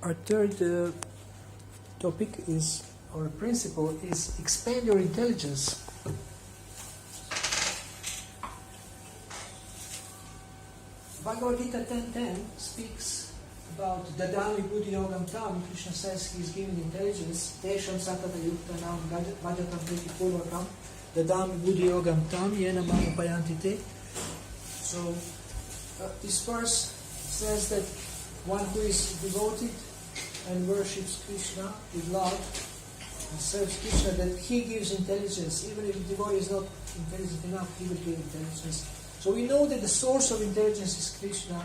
Our third topic is, or principle is, expand your intelligence. Bhagavad-gita 10.10 speaks about Dadami Buddhi Yogam Tam. Krishna says he is giving intelligence. Tesham Satata Yuktanam Bhajatam Priti Purvakam Dadami Buddhi Yogam Tam Yena Mama Payantite. So this verse says that one who is devoted and worships Krishna with love and serves Krishna, that he gives intelligence. Even if the devotee is not intelligent enough, he will give intelligence. So we know that the source of intelligence is Krishna,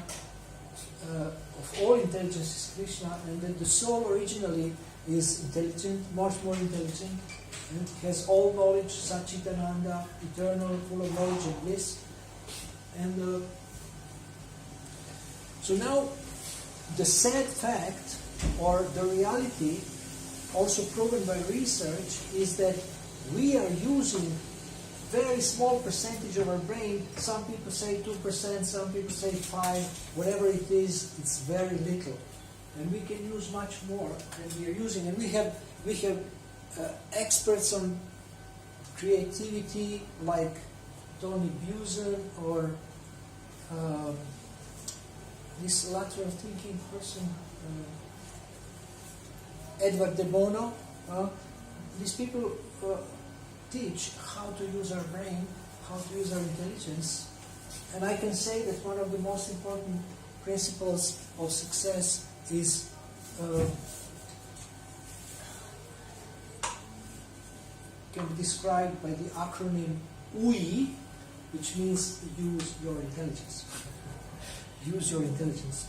of all intelligence is Krishna, and that the soul originally is intelligent, much more intelligent, and has all knowledge, Satchitananda, eternal, full of knowledge and bliss. And so now, the sad fact, or the reality, also proven by research, is that we are using very small percentage of our brain. Some people say 2%, some people say 5%, whatever it is, it's very little. And we can use much more than we are using. And we have experts on creativity like Tony Buzan or this lateral thinking person, Edward de Bono. These people teach how to use our brain, how to use our intelligence. And I can say that one of the most important principles of success is can be described by the acronym UI, which means use your intelligence. Use your intelligence.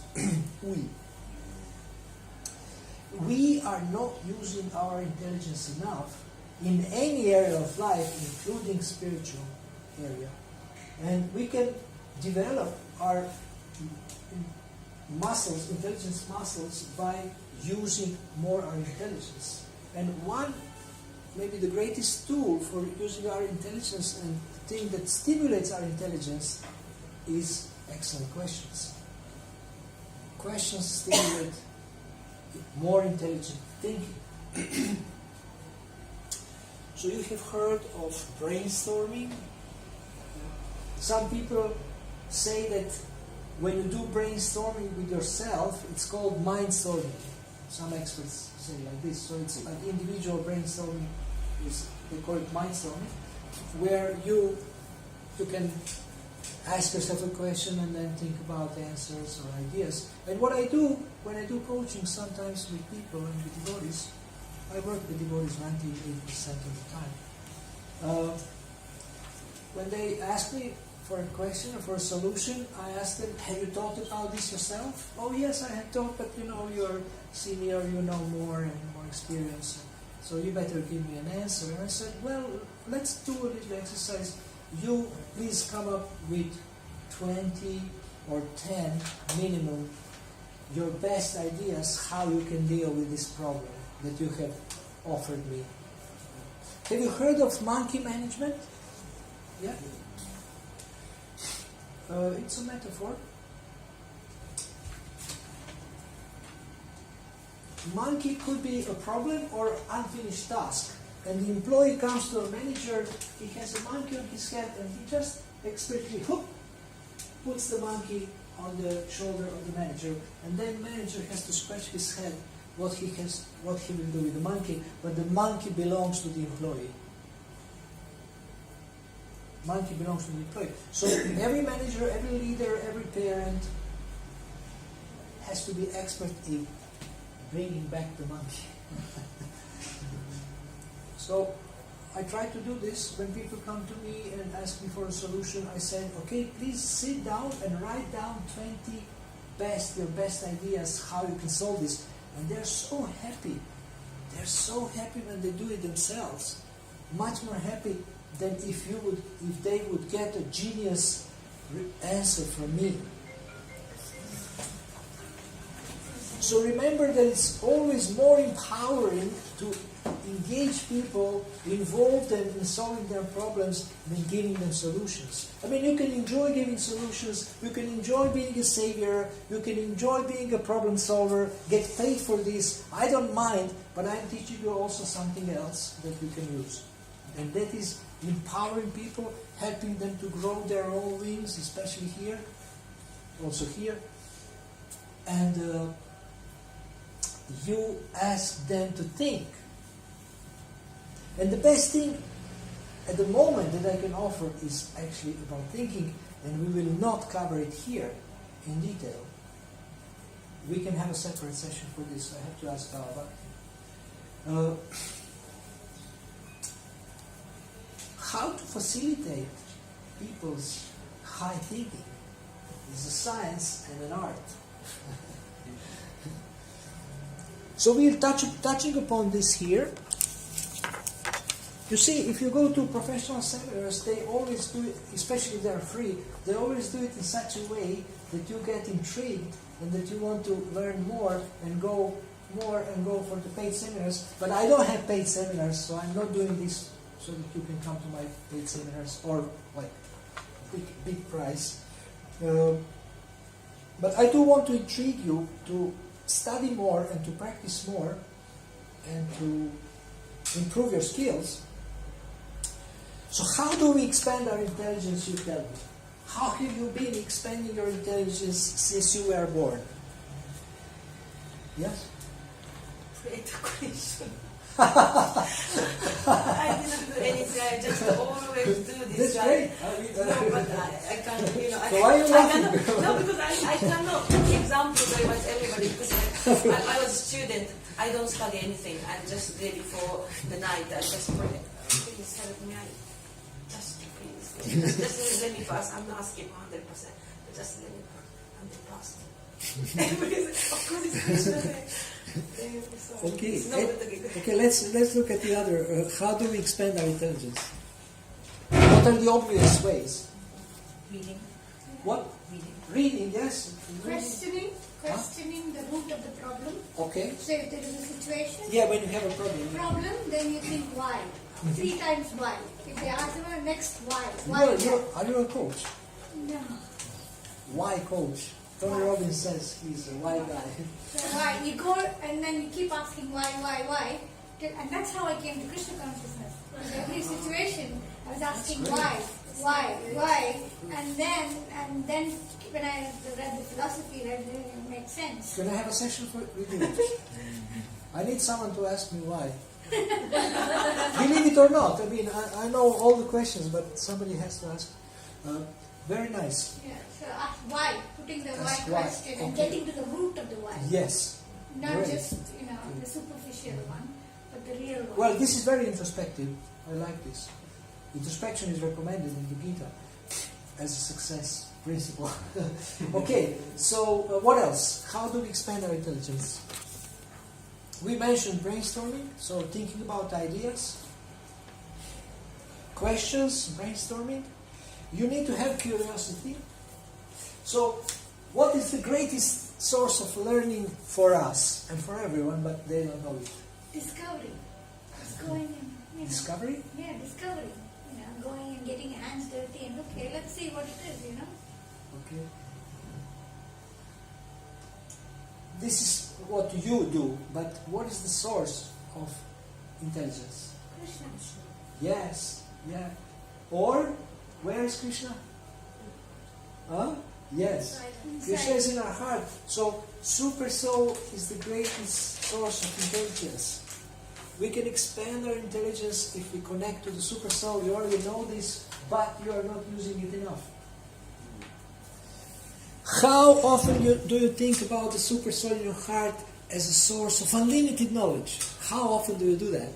We are not using our intelligence enough in any area of life, including spiritual area. And we can develop our muscles, intelligence muscles, by using more our intelligence. And one, maybe the greatest tool for using our intelligence and the thing that stimulates our intelligence is excellent questions. Questions stimulate more intelligent thinking. So you have heard of brainstorming. Some people say that when you do brainstorming with yourself, it's called mindstorming. Some experts say like this. So it's like individual brainstorming, they call it mindstorming, where you can ask yourself a question and then think about answers or ideas. And what I do when I do coaching, sometimes with people and with devotees, I work with devotees 98% of the time. When they ask me for a question or for a solution, I ask them, have you thought about this yourself? Oh yes, I have thought, but you're senior, you know more and more experience, so you better give me an answer. And I said, well, let's do a little exercise. You please come up with 20 or 10 minimum, your best ideas how you can deal with this problem that you have offered me. Have you heard of monkey management? Yeah? It's a metaphor. Monkey could be a problem or unfinished task. And the employee comes to a manager, he has a monkey on his head, and he just expertly puts the monkey on the shoulder of the manager, and then the manager has to scratch his head what he will do with the monkey, but the monkey belongs to the employee. Monkey belongs to the employee. So every manager, every leader, every parent has to be expert in bringing back the monkey. So I try to do this when people come to me and ask me for a solution. I say, okay, please sit down and write down 20 your best ideas how you can solve this. And they're so happy. They're so happy when they do it themselves. Much more happy than if they would get a genius answer from me. So remember that it's always more empowering to engage people, involve them in solving their problems, and giving them solutions. I mean, you can enjoy giving solutions, you can enjoy being a savior, you can enjoy being a problem solver, get paid for this. I don't mind, but I'm teaching you also something else that you can use. And that is empowering people, helping them to grow their own wings, especially here, also here. And you ask them to think. And the best thing at the moment that I can offer is actually about thinking, and we will not cover it here in detail. We can have a separate session for this. I have to ask Bhagavad. How to facilitate people's high thinking is a science and an art. So we're touching upon this here. You see, if you go to professional seminars, they always do it, especially if they're free, they always do it in such a way that you get intrigued and that you want to learn more and go for the paid seminars. But I don't have paid seminars, so I'm not doing this so that you can come to my paid seminars or like big price. But I do want to intrigue you to study more and to practice more and to improve your skills. So how do we expand our intelligence, you tell me? How have you been expanding your intelligence since you were born? Yes? Great question. I didn't do anything, I just always do this. That's great. No, but I can't, So why are you laughing? No, because I cannot give example very much everybody, because I was a student, I don't study anything, I'm just there before the night, I just pray, please help me, just please, just let me pass, I'm not asking 100%, but just let me pass, 100%. Because of course it's Krishna. Okay, let's look at the other. How do we expand our intelligence? What are the obvious ways? Reading. What? Reading, yes. Questioning the root of the problem. Okay. So if there is a situation. Yeah, when you have a problem. Then you think why. 3 times why. If they ask you next why. Are you a coach? No. Why coach? Tony Robbins says he's a why guy. So why? You go and then you keep asking why. And that's how I came to Krishna consciousness. In every situation, I was asking why. And then when I read the philosophy, it made sense. Can I have a session with you? I need someone to ask me why. Believe it or not, I mean, I know all the questions, but somebody has to ask. Very nice. Yeah, so ask why, putting the Ask why question and okay. getting to the root of the why. Yes. Not Great. just, the superficial one, but the real one. Well, this is very introspective. I like this. Introspection is recommended in the Gita as a success principle. Okay, so what else? How do we expand our intelligence? We mentioned brainstorming, so thinking about ideas, questions, brainstorming. You need to have curiosity. So, what is the greatest source of learning for us and for everyone, but they don't know it? Discovery. Just going and, Discovery? Yeah, discovery. Going and getting your hands dirty and okay, let's see what it is, Okay. This is what you do, but what is the source of intelligence? Krishna. Yes, yeah. Or, where is Krishna? Huh? Yes. Krishna is in our heart. So, Super Soul is the greatest source of intelligence. We can expand our intelligence if we connect to the Super Soul. You already know this, but you are not using it enough. How often do you think about the Super Soul in your heart as a source of unlimited knowledge? How often do you do that?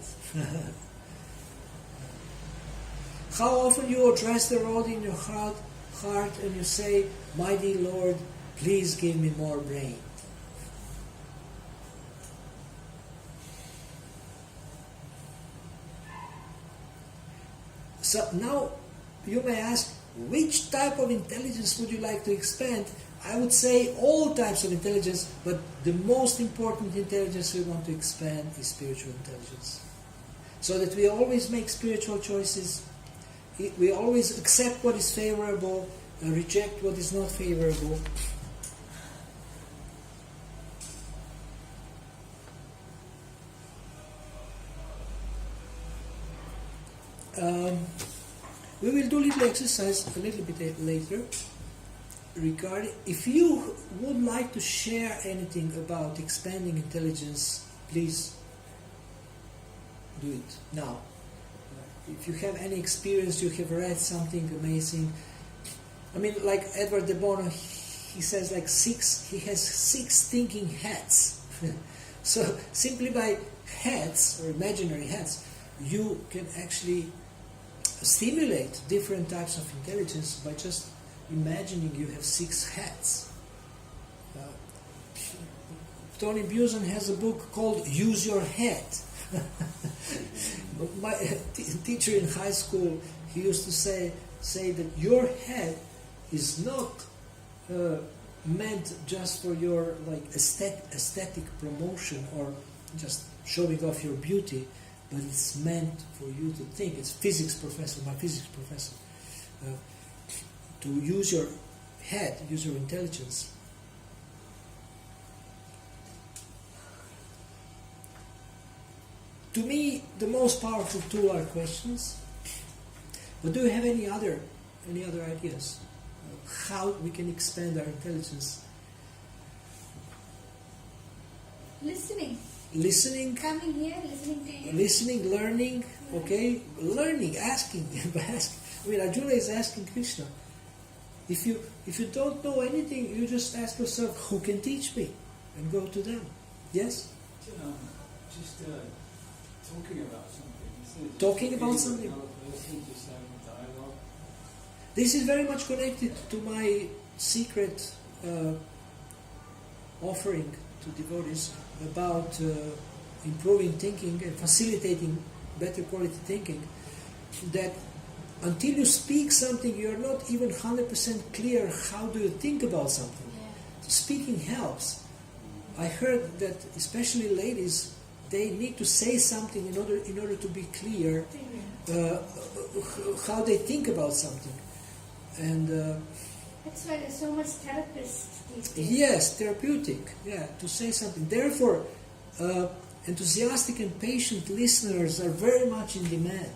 How often you address the Lord in your heart and you say, Mighty Lord, please give me more brain. So now you may ask, which type of intelligence would you like to expand? I would say all types of intelligence, but the most important intelligence we want to expand is spiritual intelligence. So that we always make spiritual choices, we always accept what is favorable and reject what is not favorable. We will do a little exercise a little bit later regarding, if you would like to share anything about expanding intelligence, please do it now. If you have any experience, you have read something amazing. I mean, like Edward de Bono, he says he has 6 thinking heads. So simply by heads, or imaginary heads, you can actually stimulate different types of intelligence by just imagining you have 6 heads. Tony Buzan has a book called Use Your Head. My teacher in high school, he used to say that your head is not meant just for your aesthetic promotion or just showing off your beauty, but it's meant for you to think. It's my physics professor, to use your head, use your intelligence. To me, the most powerful tool are questions. But do you have any other ideas? How we can expand our intelligence? Listening. Coming here, listening to you. Listening, learning, okay? Learning, asking. I mean, Arjuna is asking Krishna. If you don't know anything, you just ask yourself, who can teach me? And go to them. Yes? Just talking about something. Talking about something. Just having a dialogue. This is very much connected to my secret offering to devotees about improving thinking and facilitating better quality thinking, that until you speak something, you are not even 100% clear how do you think about something. Yeah. So speaking helps. I heard that especially ladies, they need to say something in order to be clear how they think about something. And that's why there's so much therapists these days. yes, therapeutic, to say something. Therefore, enthusiastic and patient listeners are very much in demand.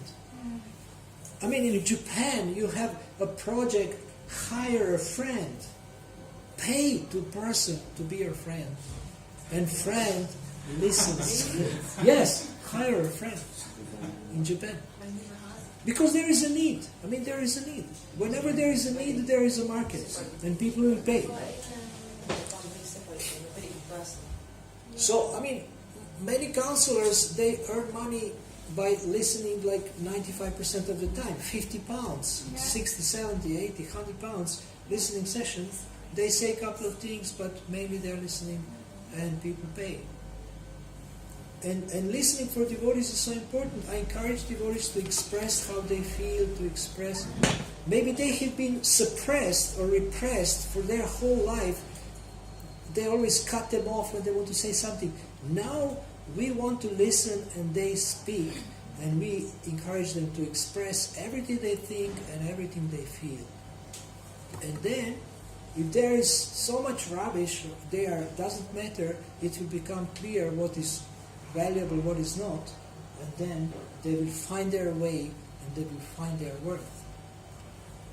I mean, in Japan, you have a project, hire a friend. Pay to a person to be your friend. And friend listens. Yes, hire a friend in Japan. Because there is a need. I mean, there is a need. Whenever there is a need, there is a market. And people will pay. So, I mean, many counselors, they earn money by listening like 95% of the time. 50 pounds, 60, 70, 80, 100 pounds listening sessions. They say a couple of things, but mainly they're listening and people pay. And listening for devotees is so important. I encourage devotees to express how they feel, to express. Maybe they have been suppressed or repressed for their whole life. They always cut them off when they want to say something. Now we want to listen and they speak. And we encourage them to express everything they think and everything they feel. And then, if there is so much rubbish there, doesn't matter, it will become clear what is valuable, what is not, and then they will find their way and they will find their worth.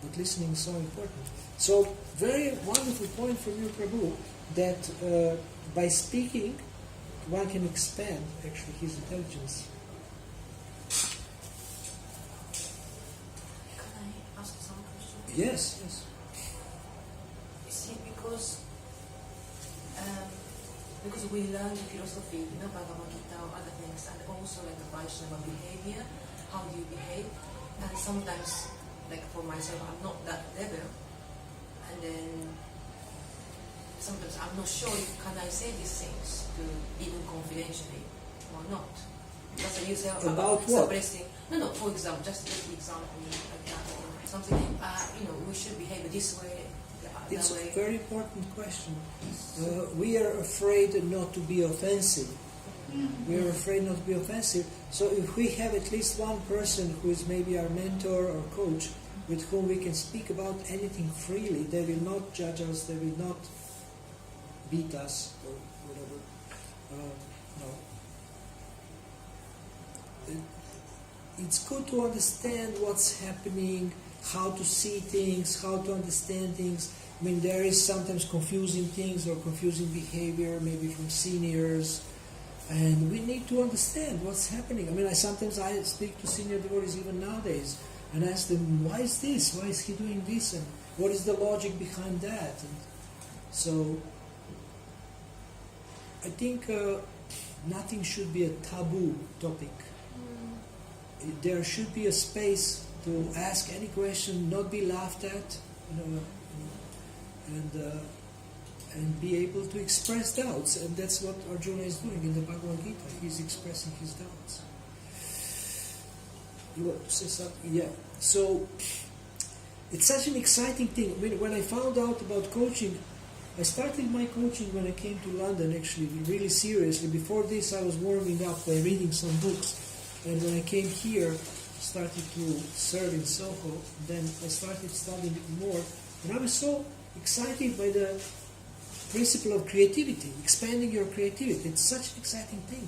But listening is so important. So, very wonderful point from you, Prabhu, that by speaking, one can expand actually his intelligence. Can I ask some questions? Yes. You see, because we learn the philosophy, Bhagavad-gita or other things, and also like the Vaishnava behavior, how do you behave? And sometimes, like for myself, I'm not that level, and then sometimes I'm not sure if can I say these things to even confidentially or not. Because I use About what? suppressing. No. For example, just the example like that, or something. We should behave this way. It's a very important question. We are afraid not to be offensive. We are afraid not to be offensive. So if we have at least one person who is maybe our mentor or coach, with whom we can speak about anything freely, they will not judge us, they will not beat us or whatever. No. It's good to understand what's happening, how to see things, how to understand things. I mean, there is sometimes confusing things or confusing behavior, maybe from seniors, and we need to understand what's happening. I mean, I speak to senior devotees even nowadays and ask them, why is this? Why is he doing this? And what is the logic behind that? And so, I think nothing should be a taboo topic. There should be a space to ask any question, not be laughed at, and be able to express doubts. And that's what Arjuna is doing in the Bhagavad-gita. He's expressing his doubts. You want to say something? Yeah. So, it's such an exciting thing. I mean, when I found out about coaching, I started my coaching when I came to London, actually, really seriously. Before this, I was warming up by reading some books. And when I came here, started to serve in Soho, then I started studying it more. And I was so excited by the principle of creativity, expanding your creativity. It's such an exciting thing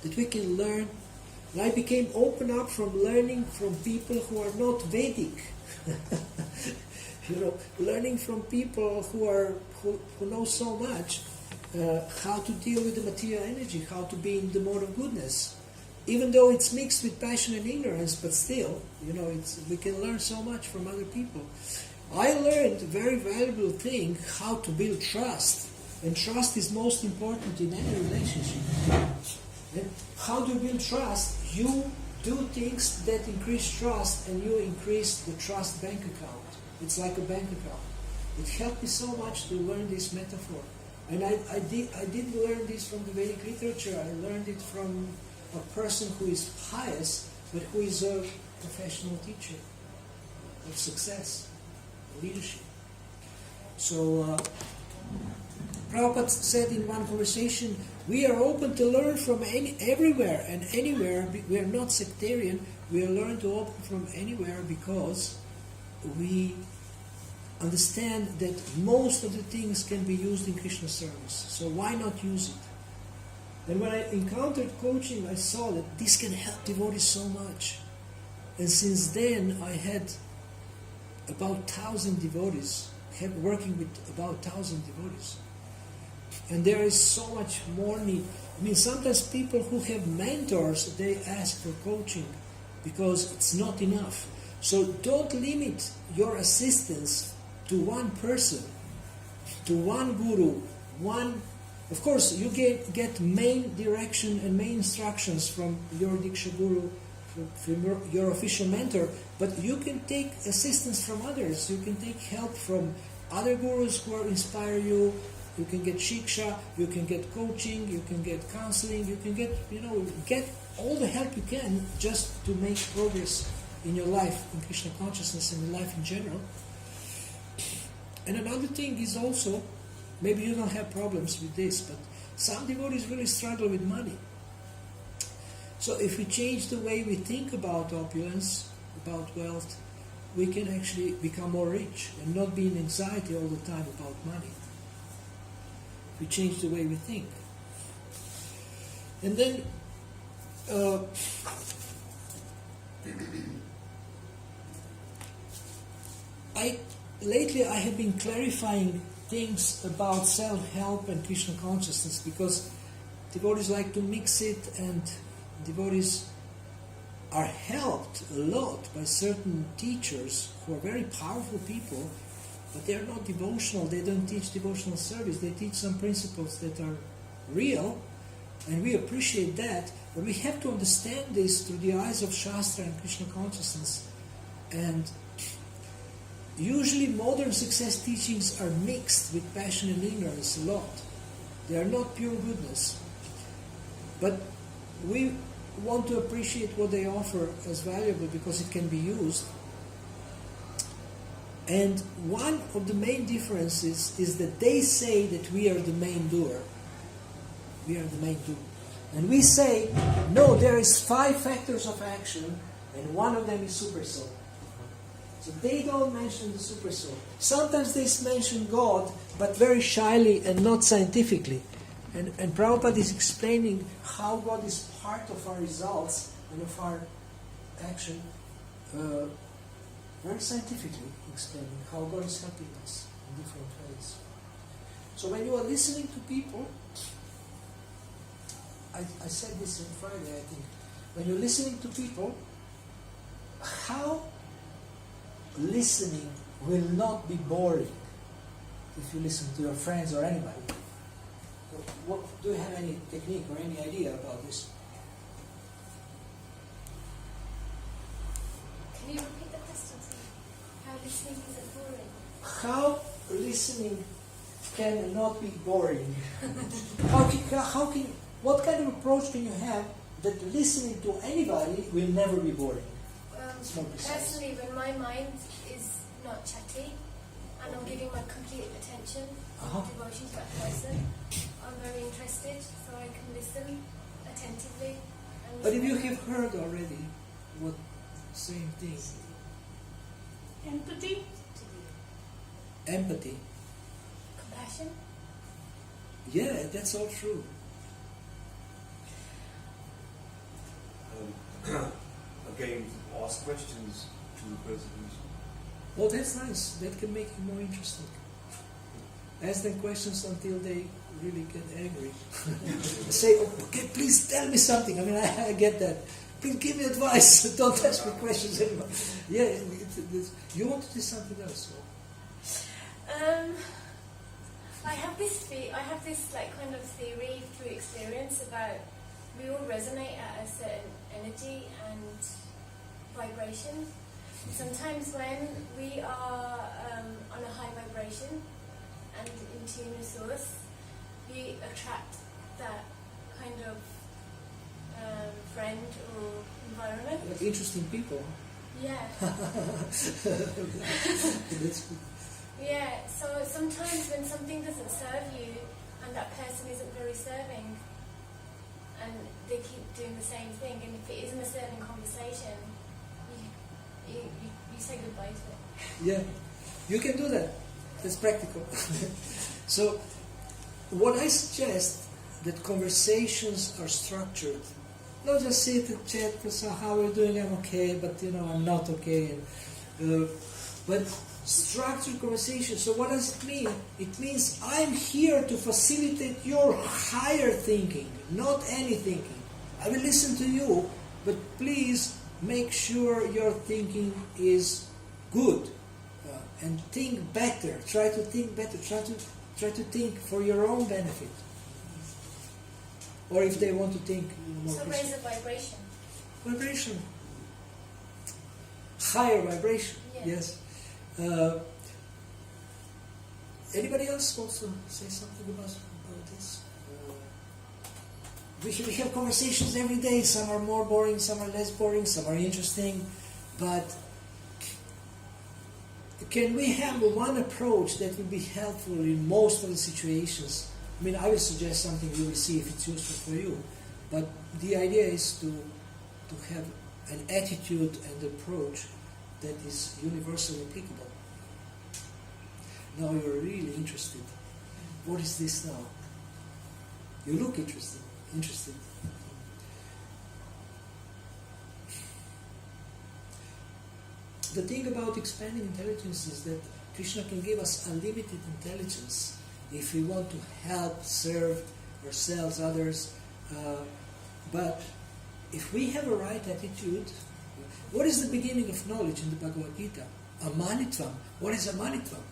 that we can learn. And I became open up from learning from people who are not Vedic. Learning from people who know so much how to deal with the material energy, how to be in the mode of goodness. Even though it's mixed with passion and ignorance, but still, we can learn so much from other people. I learned a very valuable thing, how to build trust. And trust is most important in any relationship. And how do you build trust? You do things that increase trust, and you increase the trust bank account. It's like a bank account. It helped me so much to learn this metaphor. And I didn't learn this from the Vedic literature. I learned it from a person who is pious, but who is a professional teacher of success, leadership. So, Prabhupada said in one conversation, we are open to learn from everywhere and anywhere. We are not sectarian. We are learned to open from anywhere because we understand that most of the things can be used in Krishna service. So why not use it? And when I encountered coaching, I saw that this can help devotees so much. And since then, I had about 1,000 devotees, working with about 1,000 devotees. And there is so much more need. I mean, sometimes people who have mentors, they ask for coaching because it's not enough. So don't limit your assistance to one person, to one guru, Of course, you get main direction and main instructions from your Diksha Guru, from your official mentor, but you can take assistance from others. You can take help from other gurus who inspire you. You can get shiksha, you can get coaching, you can get counseling, you can get all the help you can just to make progress in your life, in Krishna consciousness and in life in general. And another thing is also, maybe you don't have problems with this, but some devotees really struggle with money. So if we change the way we think about opulence, about wealth, we can actually become more rich and not be in anxiety all the time about money. We change the way we think. And then lately I have been clarifying things about self-help and Krishna consciousness, because devotees like to mix it, and devotees are helped a lot by certain teachers who are very powerful people, but they are not devotional. They don't teach devotional service. They teach some principles that are real, and we appreciate that, but we have to understand this through the eyes of Shastra and Krishna consciousness. And usually modern success teachings are mixed with passion and ignorance a lot. They are not pure goodness. But we want to appreciate what they offer as valuable because it can be used. And one of the main differences is that they say that we are the main doer. We are the main two. And we say, no, there is 5 factors of action, and one of them is super soul. So they don't mention the super soul. Sometimes they mention God, but very shyly and not scientifically. And Prabhupada is explaining how God is part of our results and of our action, very scientifically explaining how God is helping us in different ways. So when you are listening to people, I said this on Friday, I think. When you're listening to people, how listening will not be boring if you listen to your friends or anybody. Do you have any technique or any idea about this? Can you repeat the question, sir? How listening isn't boring? How listening can not be boring? What kind of approach can you have that listening to anybody will never be boring? It's more precise. Personally, when my mind is not chatty and I'm giving my complete attention devotion to that person, I'm very interested, so I can listen attentively. And But if you have heard already what same thing, Empathy? empathy, compassion. yeah, that's all true. Again, ask questions to the person who's... Oh, that's nice. That can make it more interesting. Ask them questions until they really get angry. Say, okay, please tell me something. I mean, I get that. Please give me advice. Don't ask me questions anymore. Yeah, you want to do something else? I have this like kind of theory through experience about we all resonate at a certain energy and vibration. Sometimes when we are on a high vibration and in tune with source, we attract that kind of friend or environment. Like interesting people. Yeah. That's good. Yeah, so sometimes when something doesn't serve you and that person isn't very serving and they keep doing the same thing, and if it isn't a serving conversation, you say goodbye to it. Yeah, you can do that. That's practical. So, what I suggest that conversations are structured. Not just sit and chat, so how are you doing? I'm okay, but I'm not okay. But structured conversation. So what does it mean? It means I'm here to facilitate your higher thinking, not any thinking. I will listen to you, but please make sure your thinking is good and think better. Try to think better. Try to think for your own benefit. Or if they want to think more. So raise the vibration. Vibration. Higher vibration. Yeah. Yes. Anybody else wants to say something about this? We have conversations every day. Some are more boring, some are less boring, some are interesting. But can we have one approach that will be helpful in most of the situations? I mean, I will suggest something, you will see if it's useful for you. But the idea is to have an attitude and approach that is universally applicable. Now you're really interested. What is this now? You look interested. The thing about expanding intelligence is that Krishna can give us unlimited intelligence if we want to help, serve ourselves, others. But if we have a right attitude, what is the beginning of knowledge in the Bhagavad-gita? Amanitvam. What is amanitvam?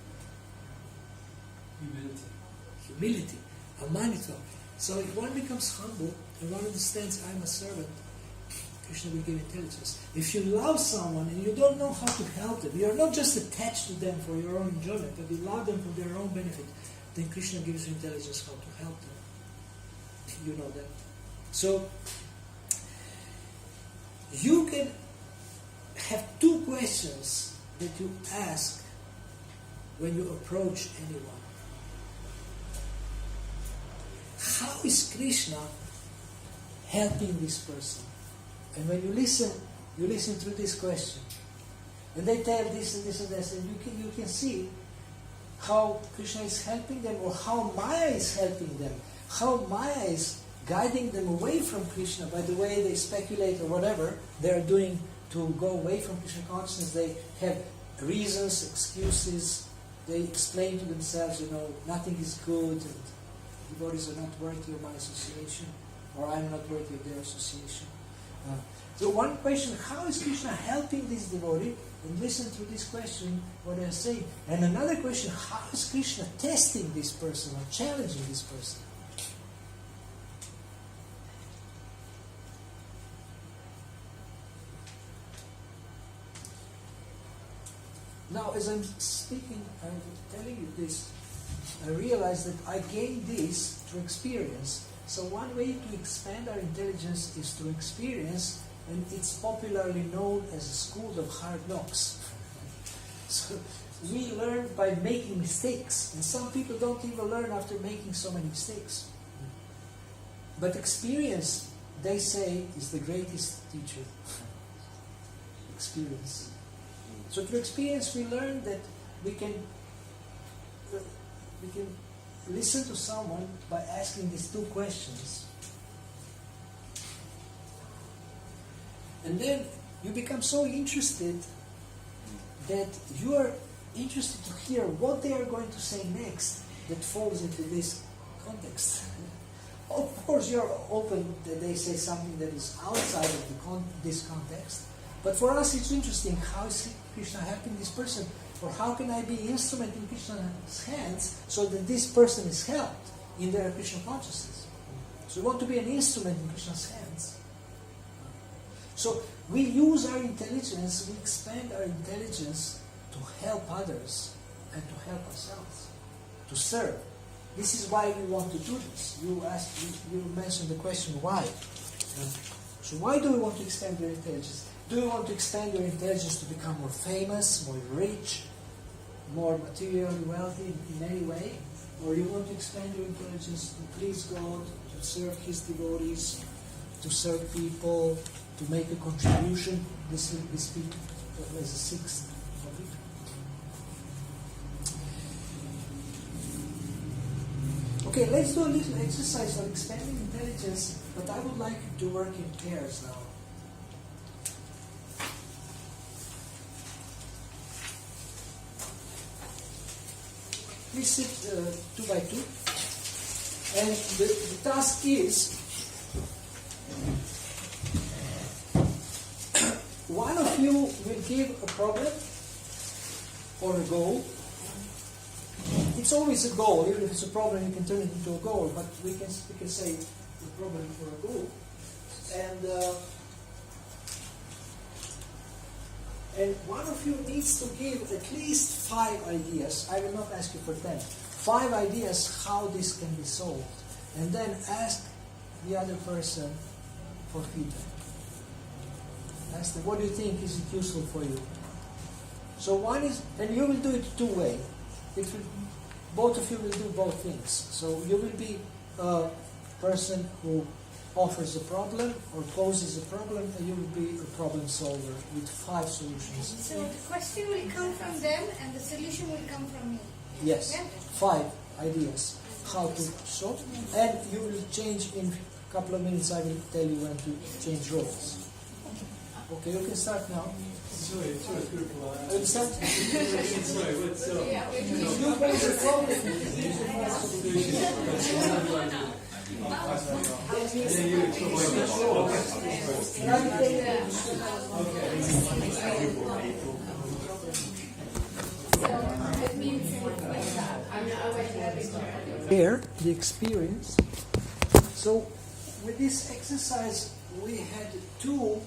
Humility. Amanitvam. So if one becomes humble and one understands I'm a servant, Krishna will give intelligence. If you love someone and you don't know how to help them, you are not just attached to them for your own enjoyment, but you love them for their own benefit, then Krishna gives you intelligence how to help them. You know that. So, you can have 2 questions that you ask when you approach anyone. how is Krishna helping this person? And when you listen to this question, and they tell this and this and this, and you can see how Krishna is helping them, or how Maya is helping them, how Maya is guiding them away from Krishna by the way they speculate or whatever they are doing to go away from Krishna consciousness. They have reasons, excuses. They explain to themselves, nothing is good, and devotees are not worthy of my association, or I'm not worthy of their association. So one question, how is Krishna helping this devotee? And listen to this question, what they are saying. And another question, how is Krishna testing this person or challenging this person? Now, as I'm speaking, I'm telling you this, I realize that I gained this through experience. So one way to expand our intelligence is through experience, and it's popularly known as a school of hard knocks. So we learn by making mistakes, and some people don't even learn after making so many mistakes. But experience, they say, is the greatest teacher. Experience. So through experience we learn that we can listen to someone by asking these two questions. And then you become so interested that you are interested to hear what they are going to say next that falls into this context. Of course you're open that they say something that is outside of this context. But for us it's interesting, how is Krishna helping this person? Or how can I be instrument in Krishna's hands so that this person is helped in their Krishna consciousness? So we want to be an instrument in Krishna's hands. So we use our intelligence, we expand our intelligence to help others and to help ourselves, to serve. This is why we want to do this. You mentioned the question, why? So why do we want to expand our intelligence? Do you want to expand your intelligence to become more famous, more rich, more materially wealthy in any way? Or you want to expand your intelligence to please God, to serve His devotees, to serve people, to make a contribution? This week as a sixth topic. Okay, let's do a little exercise on expanding intelligence, but I would like you to work in pairs now. Please sit 2 by 2, and the task is one of you will give a problem or a goal. It's always a goal. Even if it's a problem, you can turn it into a goal. But we can say a problem or a goal, and one of you needs to give at least 5 ideas. I will not ask you for 10. 5 ideas how this can be solved. And then ask the other person for feedback. Ask them, what do you think? Is it useful for you? So one is, and you will do it 2 ways. Both of you will do both things. So you will be a person who offers a problem or poses a problem, and you will be a problem solver with 5 solutions. So the question will come from them and the solution will come from me. Yes, Yeah? 5 ideas how to solve, and you will change in a couple of minutes. I will tell you when to change roles. Okay, you can start now. Sorry, good one. You start. Sorry, what's up? You pose a problem. Here, the experience. So, with this exercise, we had 2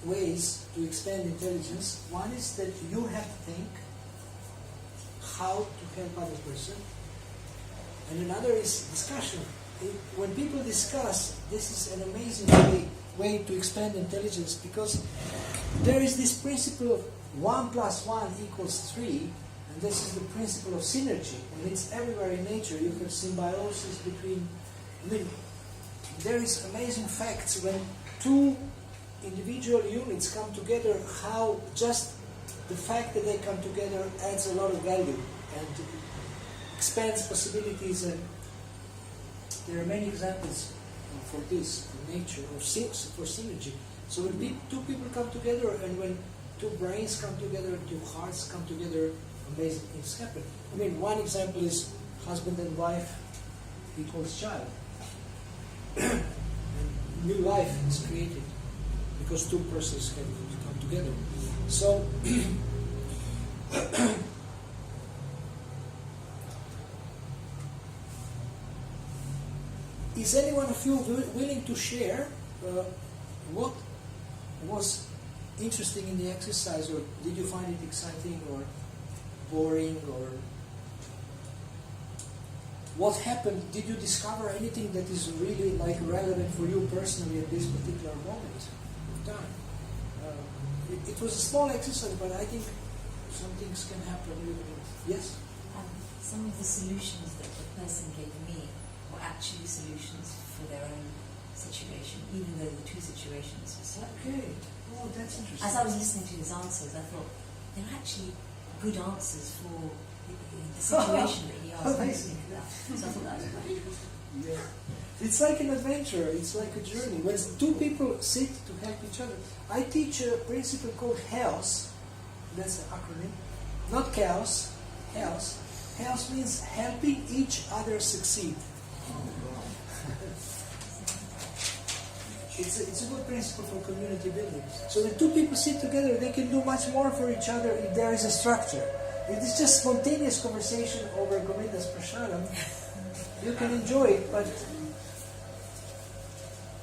ways to expand intelligence. One is that you have to think how to help other person, and another is discussion. When people discuss, this is an amazing way to expand intelligence, because there is this principle of 1 + 1 = 3, And this is the principle of synergy, and it's everywhere in nature. You have symbiosis between, there is amazing facts when two individual units come together, how just the fact that they come together adds a lot of value and expands possibilities, and there are many examples for this in nature, for synergy. So when two people come together, and when two brains come together, two hearts come together, amazing things happen. One example is husband and wife equals child. And new life is created because two persons have come together. So, is any one of you willing to share what was interesting in the exercise, or did you find it exciting or boring, or what happened? Did you discover anything that is really relevant for you personally at this particular moment of time? It was a small exercise, but I think some things can happen. Yes? Some of the solutions that the person gave me were actually solutions for their own situation, even though the two situations were slightly Okay. Oh, that's interesting. As I was listening to his answers, I thought they're actually good answers for the situation that he asked me to think about. So I thought that was great. Yeah. It's like an adventure, it's like a journey. When two people sit to help each other. I teach a principle called HEALS, that's an acronym, not chaos, HEALS. HEALS means helping each other succeed. It's a good principle for community building. So when two people sit together, they can do much more for each other if there is a structure. If it's just spontaneous conversation over Govinda's Prasadam, you can enjoy it, but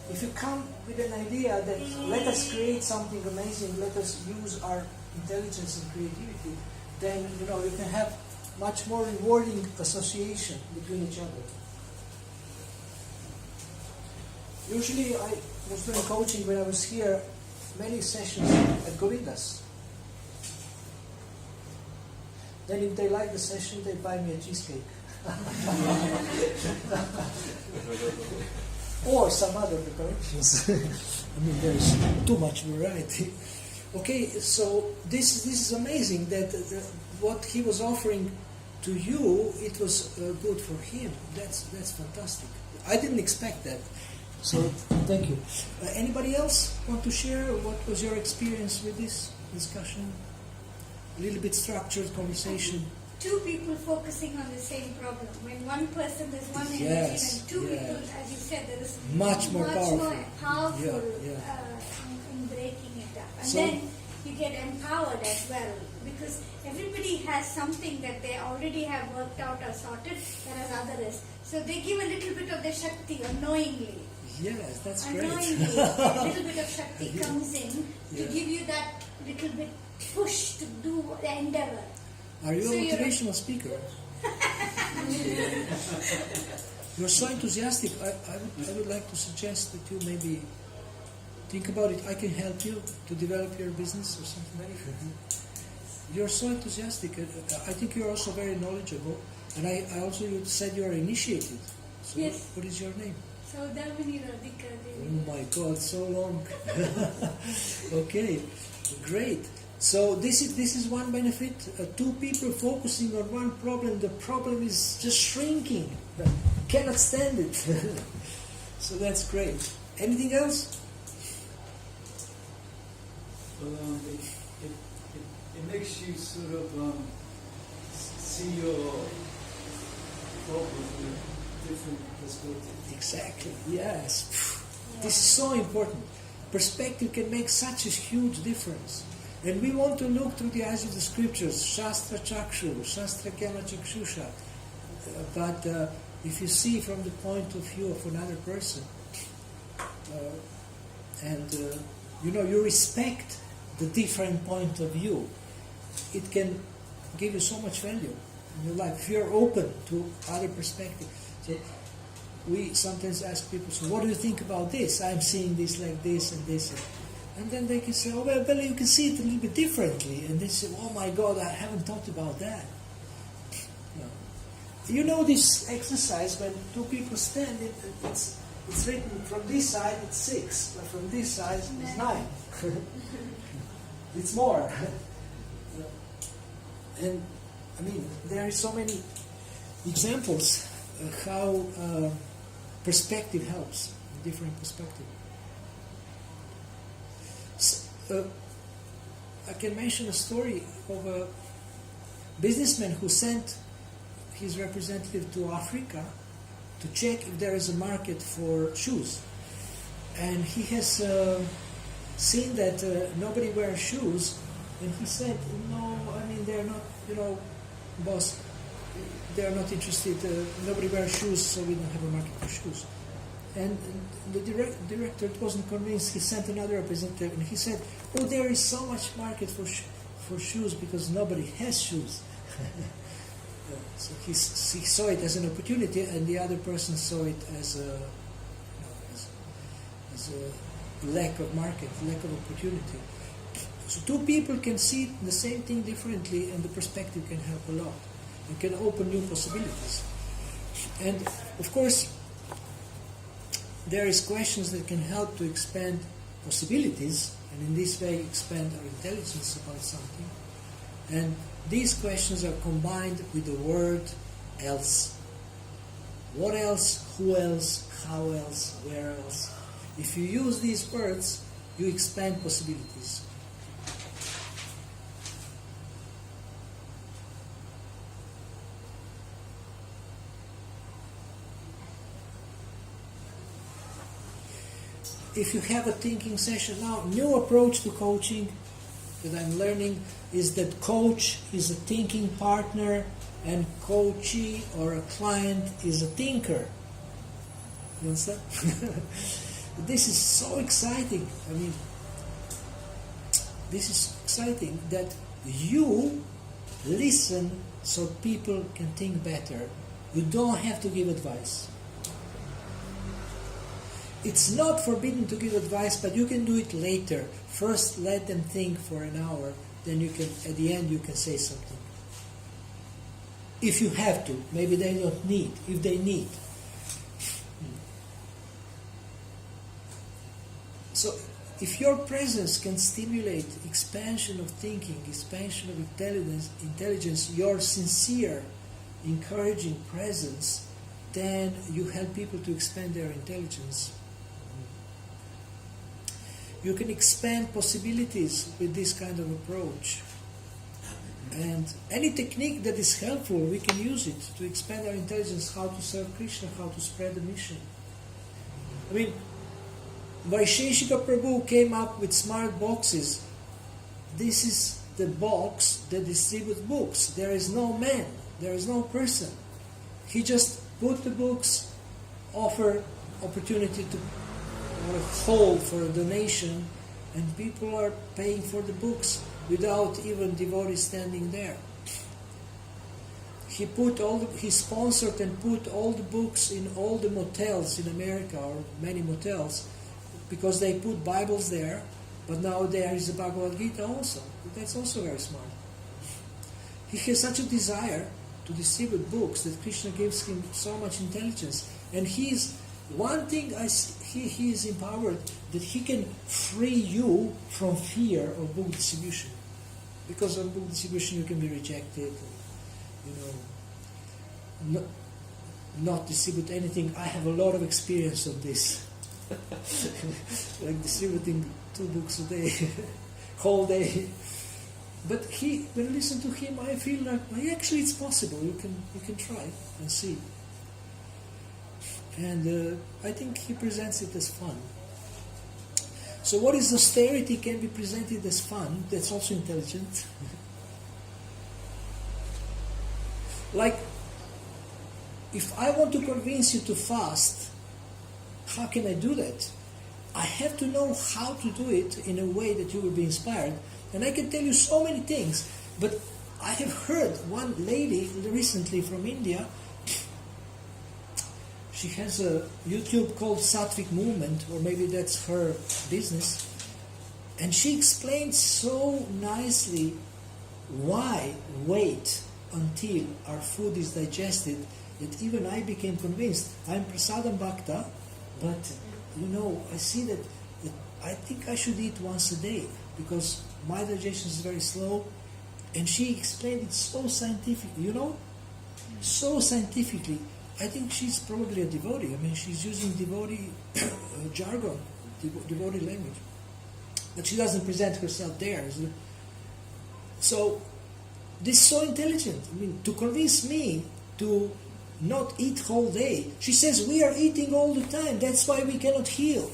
if you come with an idea that let us create something amazing, let us use our intelligence and creativity, then you can have much more rewarding association between each other. Usually I was doing coaching when I was here, many sessions at Govinda's. Then if they like the session, they buy me a cheesecake. Or some other preparations. There's too much variety. Okay, so this is amazing that what he was offering to you, it was good for him. That's fantastic. I didn't expect that. So thank you. Anybody else want to share what was your experience with this discussion? A little bit structured conversation. Two people focusing on the same problem. When one person, there's one energy, and two people, as you said, there is much more powerful in breaking it up. And then you get empowered as well, because everybody has something that they already have worked out or sorted, whereas others. So they give a little bit of the Shakti unknowingly. Yes, that's great. Unknowingly, a little bit of Shakti comes in to give you that little bit push to do the endeavor. Are you a motivational speaker? You're so enthusiastic. I would like to suggest that you maybe think about it. I can help you to develop your business or something like that. You're so enthusiastic. I think you're also very knowledgeable. And I also, you said you're initiated. So yes. What is your name? Saudamini Radhika Devi. Oh my God, so long. Okay, great. So this is one benefit. Two people focusing on one problem. The problem is just shrinking. Cannot stand it. So that's great. Anything else? Well, it makes you sort of see your problem in a different perspective. Exactly. Yes. This is so important. Perspective can make such a huge difference. And we want to look through the eyes of the scriptures, Shastra Chakshu, Shastra Kema Chakshusha. But if you see from the point of view of another person, you respect the different point of view, it can give you so much value in your life. If you're open to other perspectives. So we sometimes ask people, so what do you think about this? I'm seeing this like this and this. And then they can say, oh, well, you can see it a little bit differently. And they say, oh my God, I haven't thought about that. You know this exercise when two people stand, it's written from this side it's 6, but from this side it's 9. It's more. And I mean, there are so many examples how perspective helps, different perspective. I can mention a story of a businessman who sent his representative to Africa to check if there is a market for shoes. And he has seen that nobody wears shoes, and he said, no, I mean, they're not, boss, they're not interested, nobody wears shoes, so we don't have a market for shoes. And the director wasn't convinced. He sent another representative, and he said, oh, there is so much market for shoes because nobody has shoes. So he saw it as an opportunity, and the other person saw it as a lack of market, lack of opportunity. So two people can see the same thing differently, and the perspective can help a lot. It can open new possibilities. And of course, there is questions that can help to expand possibilities, and in this way expand our intelligence about something. And these questions are combined with the word else. What else? Who else? How else? Where else? If you use these words, you expand possibilities. If you have a thinking session now, new approach to coaching that I'm learning is that coach is a thinking partner and coachee or a client is a thinker. You understand? This is so exciting. I mean, this is exciting that you listen so people can think better. You don't have to give advice. It's not forbidden to give advice, but you can do it later. First, let them think for an hour, then you can, at the end, you can say something. If you have to, maybe they don't need, if they need. So, if your presence can stimulate expansion of thinking, expansion of intelligence, your sincere, encouraging presence, then you help people to expand their intelligence. You can expand possibilities with this kind of approach. And any technique that is helpful, we can use it to expand our intelligence, how to serve Krishna, how to spread the mission. I mean, Vaisheshika Prabhu came up with smart boxes. This is the box that distributes books. There is no man, there is no person. He just put the books, offer opportunity to hold for a donation, and people are paying for the books without even devotees standing there. He sponsored and put all the books in all the motels in America, or many motels, because they put Bibles there, but now there is a Bhagavad-gita also. That's also very smart. He has such a desire to distribute books that Krishna gives him so much intelligence, and he is empowered that he can free you from fear of book distribution. Because of book distribution you can be rejected, not distribute anything. I have a lot of experience of this. Like distributing 2 books a day, whole day. But when I listen to him, I feel like, well, actually it's possible. You can try and see. And I think he presents it as fun. So what is austerity can be presented as fun. That's also intelligent. Like, if I want to convince you to fast, how can I do that? I have to know how to do it in a way that you will be inspired. And I can tell you so many things, but I have heard one lady recently from India. She has a YouTube called Sattvic Movement, or maybe that's her business. And she explained so nicely why weight until our food is digested that even I became convinced. I'm prasadam bhakta, but I see that I think I should eat once a day because my digestion is very slow. And she explained it so scientifically, so scientifically. I think she's probably a devotee. I mean, she's using devotee jargon, devotee language. But she doesn't present herself there. So, this is so intelligent. I mean, to convince me to not eat whole day. She says, we are eating all the time. That's why we cannot heal.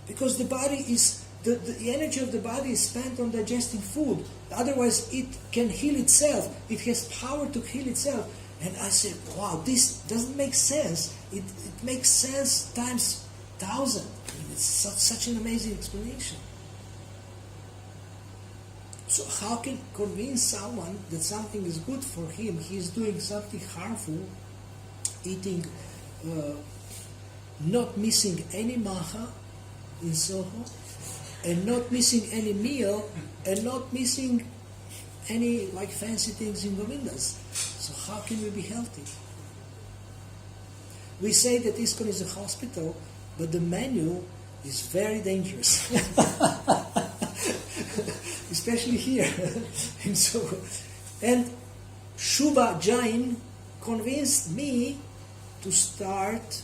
Because the body is, the energy of the body is spent on digesting food. Otherwise, it can heal itself. It has power to heal itself. And I said, wow, this doesn't make sense. It makes sense times 1,000. I mean, it's such an amazing explanation. So how can convince someone that something is good for him? He is doing something harmful, eating, not missing any maha in Soho, and not missing any meal, and not missing any fancy things in Govindas. So how can we be healthy? We say that ISKCON is a hospital, but the menu is very dangerous. Especially here in Soho. And Shubha Jain convinced me to start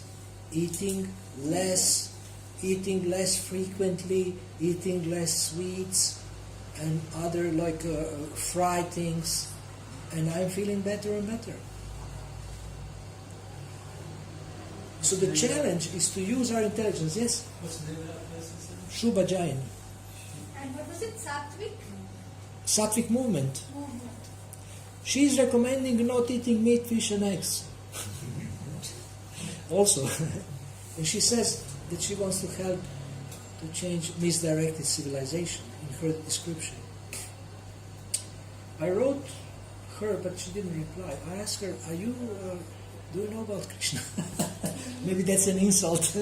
eating less frequently, eating less sweets and other fried things, and I'm feeling better and better. So the challenge is to use our intelligence. Yes? What's the name of that place? Shubha Jain. And what was it? Sattvic? Sattvic movement. She is recommending not eating meat, fish and eggs. Also. And she says that she wants to help to change misdirected civilization in her description. I wrote her, but she didn't reply. I asked her, do you know about Krishna? Maybe that's an insult.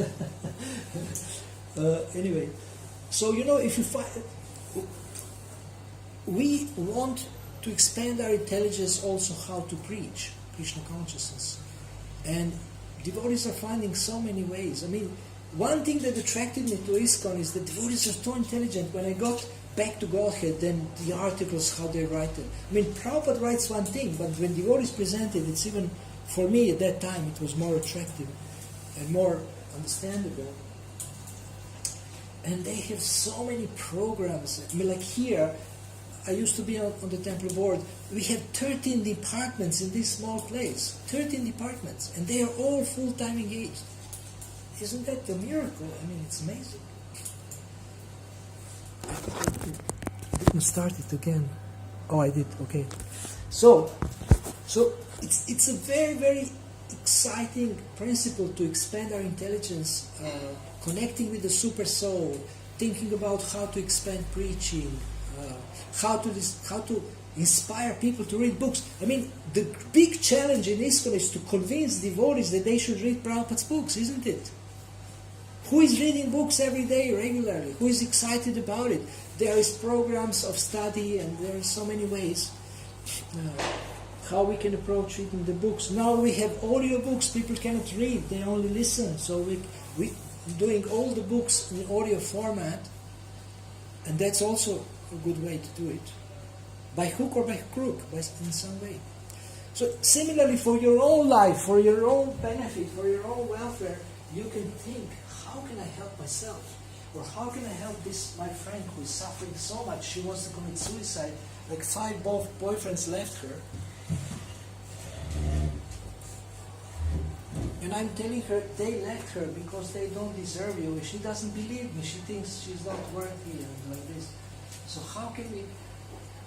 Anyway, so if you find... We want to expand our intelligence also how to preach Krishna consciousness. And devotees are finding so many ways. I mean, one thing that attracted me to ISKCON is that devotees are so intelligent. When I got back to Godhead, then the articles, how they write them. I mean, Prabhupada writes one thing, but when devotees present it, it's even, for me at that time, it was more attractive and more understandable. And they have so many programs. I mean, like here, I used to be on the temple board. We have 13 departments in this small place. 13 departments. And they are all full-time engaged. Isn't that a miracle? I mean, it's amazing. I didn't start it again. Oh, I did. Okay. So it's a very, very exciting principle to expand our intelligence, connecting with the super soul, thinking about how to expand preaching, how to inspire people to read books. I mean, the big challenge in ISKCON is to convince devotees that they should read Prabhupada's books, isn't it? Who is reading books every day regularly? Who is excited about it? There is programs of study, and there are so many ways how we can approach reading the books. Now we have audio books. People cannot read; they only listen. So we doing all the books in audio format, and that's also a good way to do it, by hook or by crook, in some way. So similarly, for your own life, for your own benefit, for your own welfare, you can think, how can I help myself? Or how can I help my friend who is suffering so much? She wants to commit suicide. Like 5 boyfriends left her. And I'm telling her, they left her because they don't deserve you. She doesn't believe me. She thinks she's not worthy and like this. So how can we...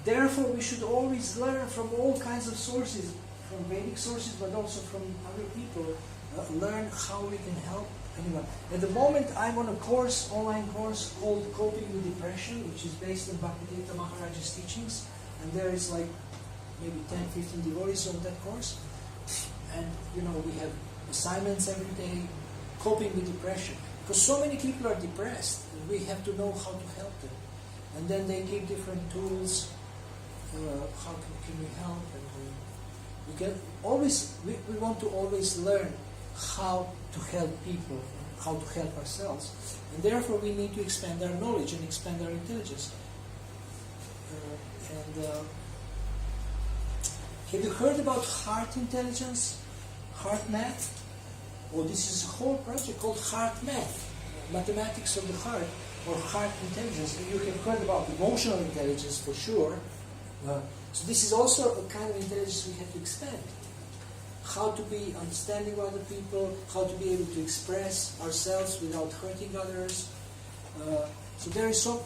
Therefore, we should always learn from all kinds of sources, from Vedic sources, but also from other people. Learn how we can help anyone. At the moment, I'm on a online course called Coping with Depression, which is based on Bhagavad-gita Maharaj's teachings. And there is maybe 10, 15 devotees on that course. And, we have assignments every day, coping with depression. Because so many people are depressed, and we have to know how to help them. And then they give different tools, how can we help. We can always, we want to always learn how to help people, how to help ourselves, and therefore we need to expand our knowledge and expand our intelligence. Have you heard about heart intelligence, heart math? Oh, this is a whole project called heart math, mathematics of the heart, or heart intelligence. You have heard about emotional intelligence for sure. So this is also a kind of intelligence we have to expand. How to be understanding other people, how to be able to express ourselves without hurting others. So there are so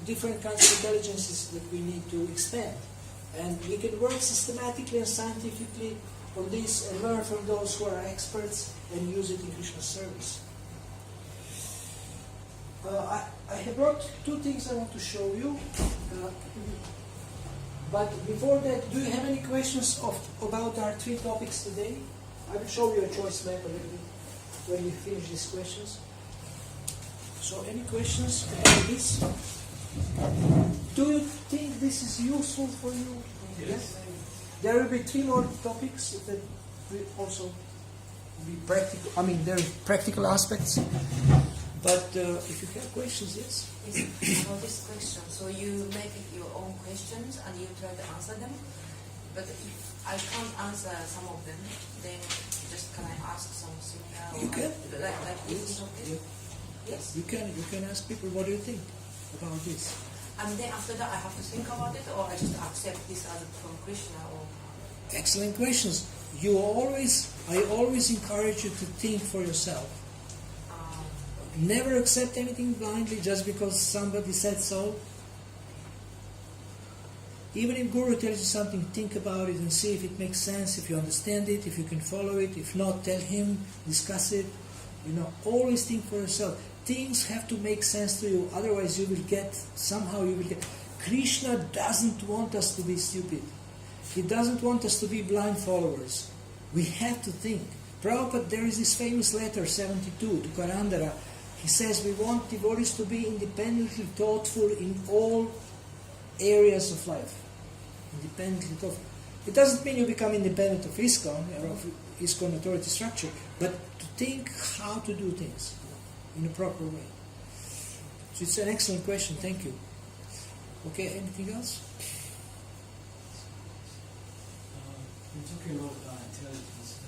different kinds of intelligences that we need to expand. And we can work systematically and scientifically on this and learn from those who are experts and use it in Krishna's service. I have brought two things I want to show you. But before that, do you have any questions about our three topics today? I will show you a choice map a little bit when we finish these questions. So any questions about this? Do you think this is useful for you? Yes. There will be three more topics that will also be practical. I mean, there are practical aspects. But if you have questions, yes? Yes, about this question. So you make it your own questions and you try to answer them. But if I can't answer some of them, then just can I ask some similar? You can. Like this topic? Yes. You can ask people, what do you think about this? And then after that I have to think about it, or I just accept this as from Krishna, or... Excellent questions. I always encourage you to think for yourself. Never accept anything blindly just because somebody said so. Even if Guru tells you something, think about it and see if it makes sense, if you understand it, if you can follow it. If not, tell him, discuss it. Always think for yourself. Things have to make sense to you, otherwise you will get. Krishna doesn't want us to be stupid. He doesn't want us to be blind followers. We have to think. Prabhupada, there is this famous letter 72 to Karandara. He says we want devotees to be independently thoughtful in all areas of life. Independently thoughtful. It doesn't mean you become independent of ISKCON or of ISKCON authority structure, but to think how to do things in a proper way. So it's an excellent question. Thank you. Okay, anything else? We're talking a lot about intelligence.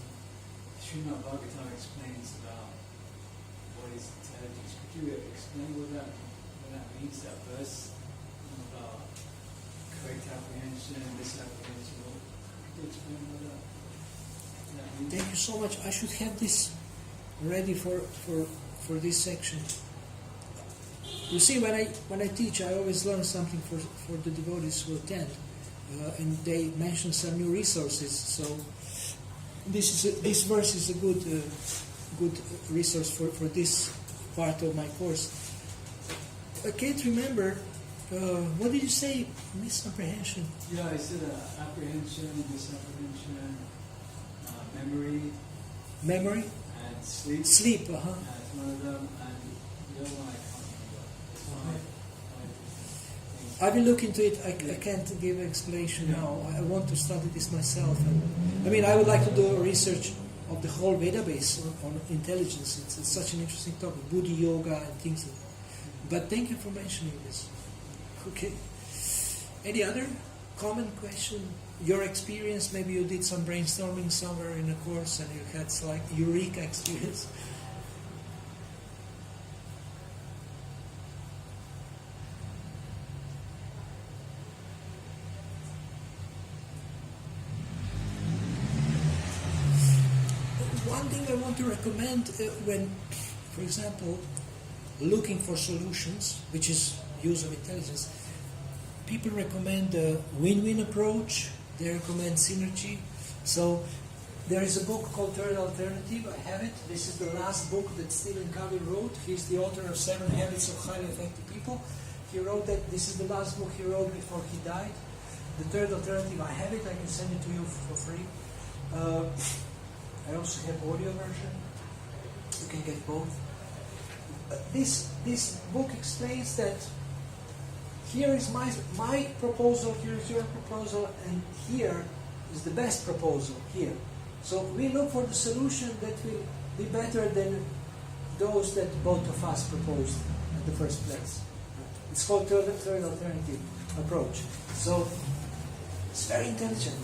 Srimad Bhagavatam explains about what is intelligence. Could you explain what that means, that verse about correct apprehension, misapprehension? Could you explain what that means? Thank you so much. I should have this ready for this section. You see, when I teach, I always learn something for the devotees who attend, and they mention some new resources. So this verse is a good resource for this part of my course. I can't remember. What did you say? Misapprehension. Yeah, I said apprehension, misapprehension, memory, and sleep. Sleep, As one of them, and the other one I can't remember. I will look into it. I can't give an explanation now. I want to study this myself. I would like to do a research of the whole Veda base on intelligence. It's such an interesting topic, Buddhi Yoga and things like that. But thank you for mentioning this. Okay. Any other common question? Your experience, maybe you did some brainstorming somewhere in a course and you had like eureka experience. One thing I want to recommend when, for example, looking for solutions, which is use of intelligence, people recommend the win-win approach. They recommend synergy. So there is a book called Third Alternative. I have it. This is the last book that Stephen Covey wrote. He's the author of 7 Habits of Highly Effective People. He wrote that. This is the last book he wrote before he died. The Third Alternative, I have it. I can send it to you for free. I also have audio version. You can get both. This book explains that here is my proposal, here is your proposal, and here is the best proposal here. So we look for the solution that will be better than those that both of us proposed in the first place. It's called third alternative approach. So it's very intelligent.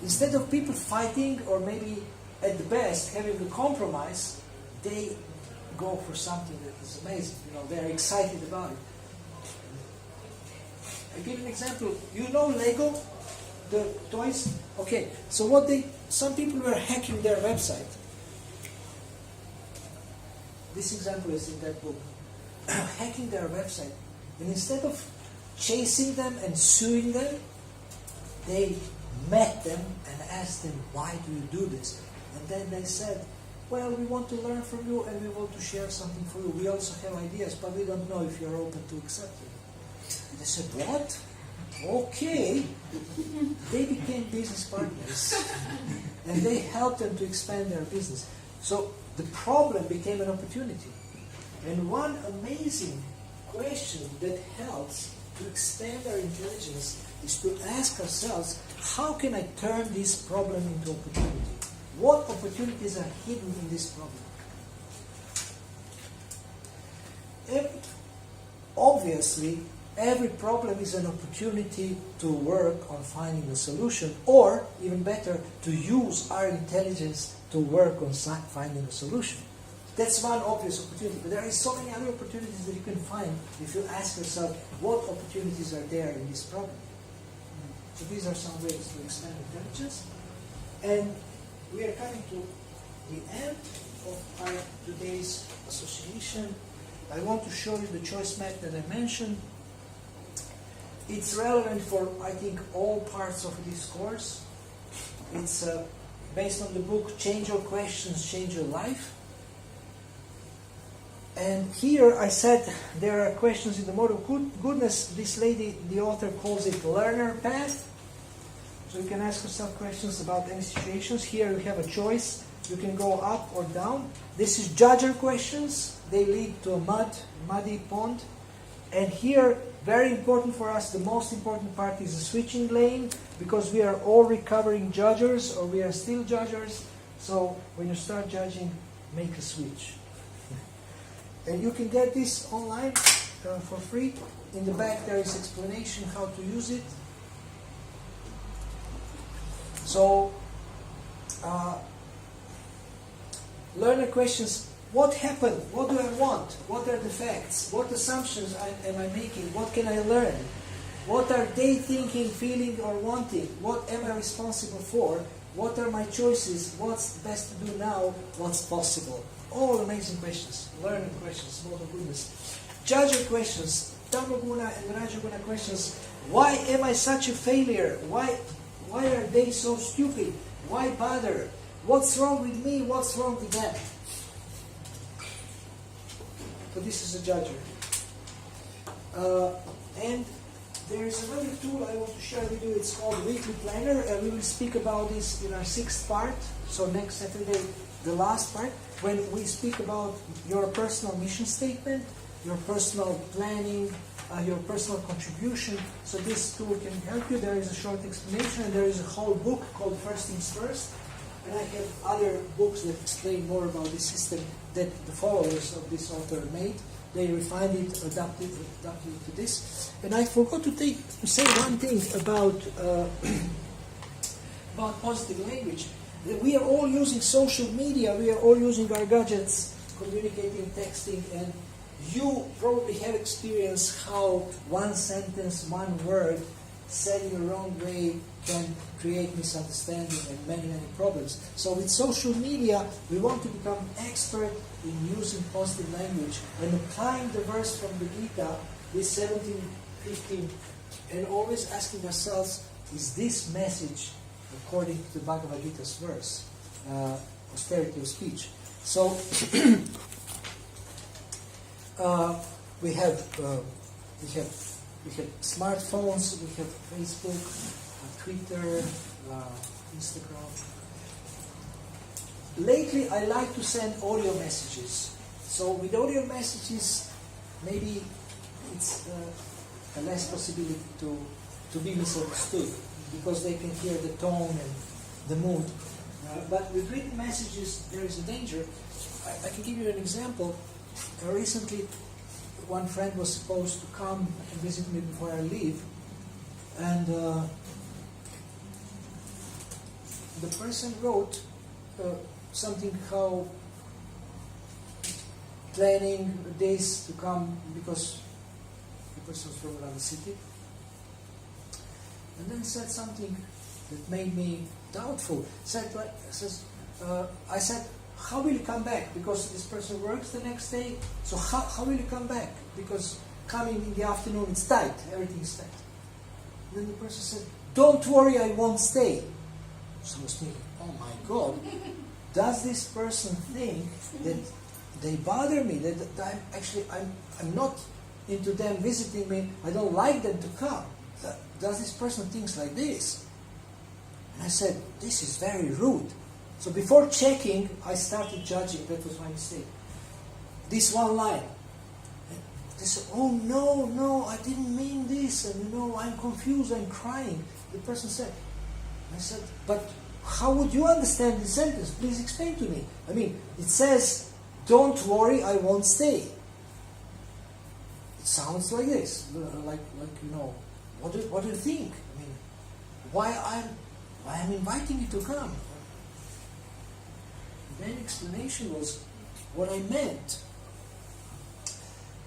Instead of people fighting, or maybe at the best having a compromise, they go for something that is amazing. They're excited about it. I give an example. Lego, the toys? Okay, so some people were hacking their website. This example is in that book. Hacking their website. And instead of chasing them and suing them, they met them and asked them, why do you do this? And then they said, well, we want to learn from you and we want to share something for you. We also have ideas, but we don't know if you're open to accept it. And they said, what? Okay. They became business partners. And they helped them to expand their business. So the problem became an opportunity. And one amazing question that helps to expand our intelligence is to ask ourselves, how can I turn this problem into opportunity? What opportunities are hidden in this problem? Obviously, every problem is an opportunity to work on finding a solution, or, even better, to use our intelligence to work on finding a solution. That's one obvious opportunity, but there are so many other opportunities that you can find if you ask yourself, what opportunities are there in this problem? So these are some ways to expand intelligence. And we are coming to the end of our today's association. I want to show you the choice map that I mentioned. It's relevant for, I think, all parts of this course. It's based on the book Change Your Questions, Change Your Life. And here I said there are questions in the mode of goodness. This lady, the author, calls it learner path. So you can ask yourself questions about any situations. Here you have a choice. You can go up or down. This is judger questions. They lead to a muddy pond. And here, very important for us, the most important part is the switching lane, because we are all recovering judgers, or we are still judgers. So when you start judging, make a switch. And you can get this online for free. In the back there is explanation how to use it. So, learner questions: what happened? What do I want? What are the facts? What assumptions am I making? What can I learn? What are they thinking, feeling, or wanting? What am I responsible for? What are my choices? What's best to do now? What's possible? All amazing questions. Learning questions, Lord of goodness. Judger questions, Tamaguna and Rajaguna questions. Why am I such a failure? Why are they so stupid? Why bother? What's wrong with me? What's wrong with them? So this is a judger. And there is another tool I want to share with you. It's called Weekly Planner, and we will speak about this in our 6th part. So next Saturday, the last part, when we speak about your personal mission statement, your personal planning, your personal contribution. So this tool can help you. There is a short explanation, and there is a whole book called First Things First. And I have other books that explain more about this system that the followers of this author made. They refined it, adapted it to this. And I forgot to say one thing about positive language. We are all using social media. We are all using our gadgets, communicating, texting, and you probably have experienced how one sentence, one word said in the wrong way can create misunderstanding and many, many problems. So with social media, we want to become expert in using positive language and applying the verse from the Gita, this 17:15, and always asking ourselves, is this message according to the Bhagavad-gita's verse, austerity of speech? So we have smartphones, we have Facebook, Twitter, Instagram. Lately, I like to send audio messages. So with audio messages, maybe it's a less possibility to be misunderstood. because they can hear the tone and the mood. But with written messages, there is a danger. I can give you an example. Recently, one friend was supposed to come and visit me before I leave, and the person wrote something how planning days to come because the person was from another city, and then said something that made me doubtful. I said, how will you come back? Because this person works the next day, so how will you come back? Because coming in the afternoon, it's tight, everything's tight. Then the person said, don't worry, I won't stay. So I was thinking, oh my God, does this person think that they bother me, that I'm not into them visiting me, I don't like them to come? Does this person think like this? And I said, this is very rude. So before checking, I started judging. That was my mistake. This one line. They said, oh no, I didn't mean this, and I'm confused, I'm crying. The person said, I said, but how would you understand this sentence? Please explain to me. I mean, it says, don't worry, I won't stay. It sounds like this, what do you think? I mean, why I'm inviting you to come? The main explanation was what I meant.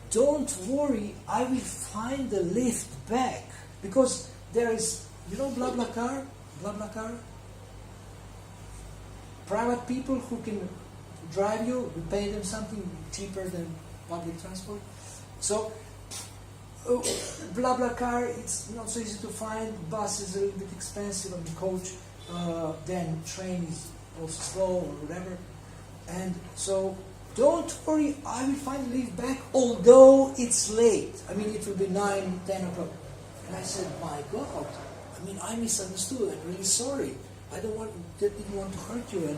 Don't worry, I will find the lift back. Because there is, BlaBlaCar? Private people who can drive you, you pay them something cheaper than public transport. So, BlaBlaCar, it's not so easy to find. Bus is a little bit expensive, and coach, then train is also slow or whatever. And so, don't worry, I will find the lift back, although it's late. I mean, it will be 9, 10 o'clock. And I said, my God, I misunderstood. I'm really sorry. I didn't want to hurt you.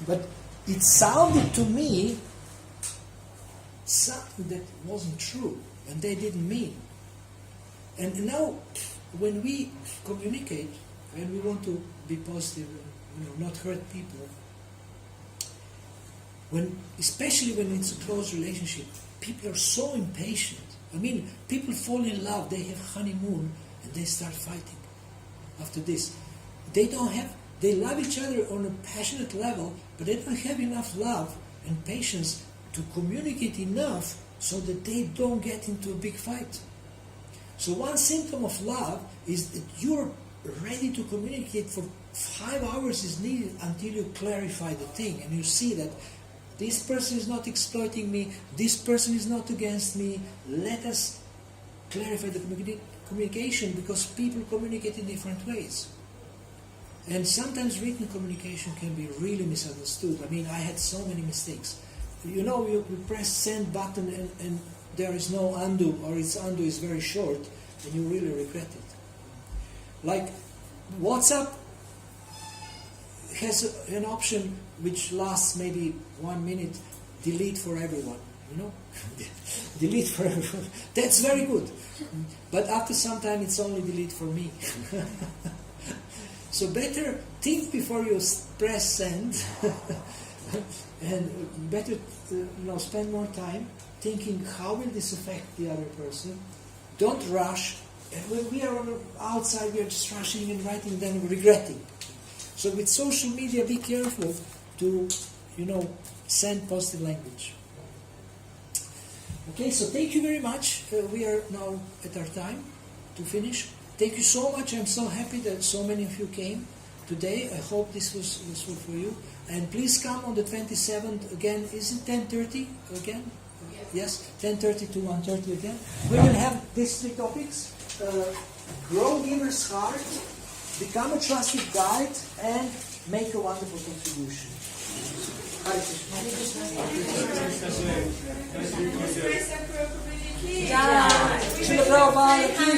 But it sounded to me something that wasn't true, and they didn't mean. And now, when we communicate, and we want to be positive, not hurt people, especially when it's a close relationship, people are so impatient. People fall in love, they have honeymoon, and they start fighting after this. They love each other on a passionate level, but they don't have enough love and patience to communicate enough so that they don't get into a big fight. So one symptom of love is that you're ready to communicate for 5 hours is needed until you clarify the thing, and you see that this person is not exploiting me, this person is not against me. Let us clarify the communication, because people communicate in different ways. And sometimes written communication can be really misunderstood. I had so many mistakes. You press send button and there is no undo, or its undo is very short, and you really regret it. Like WhatsApp has an option which lasts maybe 1 minute, delete for everyone, delete for everyone. That's very good. But after some time, it's only delete for me. So better think before you press send, and better spend more time thinking, how will this affect the other person? Don't rush. And when we are on the outside, we are just rushing and writing, then regretting. So with social media, be careful to, send positive language. Okay, so thank you very much. We are now at our time to finish. Thank you so much. I'm so happy that so many of you came today. I hope this was useful for you. And please come on the 27th again. Is it 10:30 again? Yes, 10:30 to 1:30 again. We will have these 3 topics. Grow giver's heart, become a trusted guide, and make a wonderful contribution. Hare Krishna. Srila Prabhupada ki.